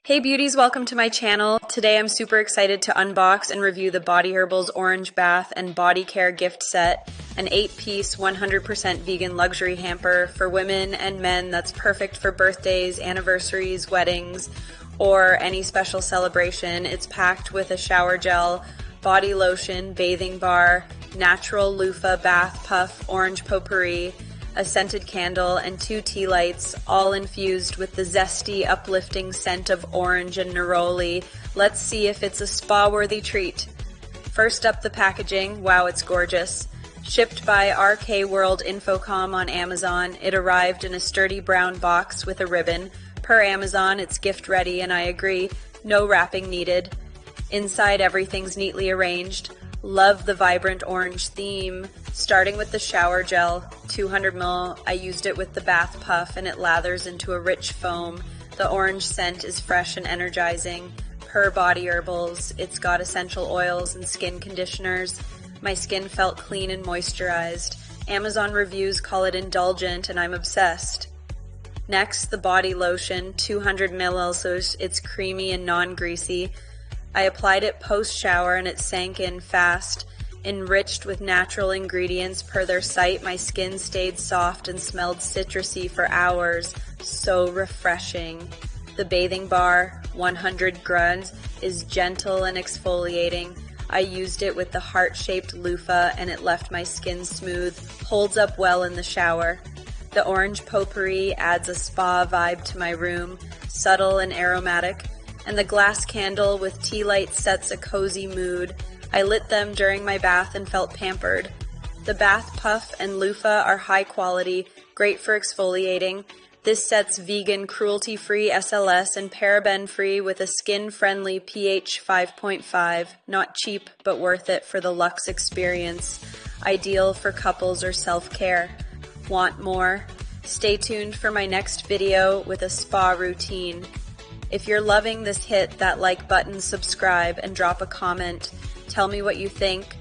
Hey beauties, welcome to my channel. Today I'm super excited to unbox and review the BodyHerbals Orange Bath and Body Care gift set, an 8-piece 100% vegan luxury hamper for women and men that's perfect for birthdays, anniversaries, weddings, or any special celebration. It's packed with a shower gel, body lotion, bathing bar, natural loofah bath puff, orange potpourri, a scented candle, and 2 tea lights, all infused with the zesty, uplifting scent of orange and neroli. Let's see if it's a spa-worthy treat. First up, the packaging. Wow, it's gorgeous. Shipped by RK World Infocom on Amazon, it arrived in a sturdy brown box with a ribbon. Per Amazon, it's gift ready, and I agree, no wrapping needed. Inside, everything's neatly arranged. Love the vibrant orange theme. Starting with the shower gel, 200 ml, I used it with the bath puff and it lathers into a rich foam. The orange scent is fresh and energizing. Per BodyHerbals, it's got essential oils and skin conditioners. My skin felt clean and moisturized. Amazon reviews call it indulgent and I'm obsessed. Next, the body lotion, 200 ml, so it's creamy and non-greasy. I applied it post-shower and it sank in fast. Enriched with natural ingredients per their site, my skin stayed soft and smelled citrusy for hours. So refreshing. The bathing bar, 100 grams, is gentle and exfoliating. I used it with the heart-shaped loofah and it left my skin smooth. Holds up well in the shower. The orange potpourri adds a spa vibe to my room, subtle and aromatic. And the glass candle with tea light sets a cozy mood. I lit them during my bath and felt pampered. The bath puff and loofah are high quality, great for exfoliating. This set's vegan, cruelty-free SLS and paraben-free with a skin-friendly pH 5.5. Not cheap, but worth it for the luxe experience. Ideal for couples or self-care. Want more? Stay tuned for my next video with a spa routine. If you're loving this, hit that like button, subscribe, and drop a comment. Tell me what you think.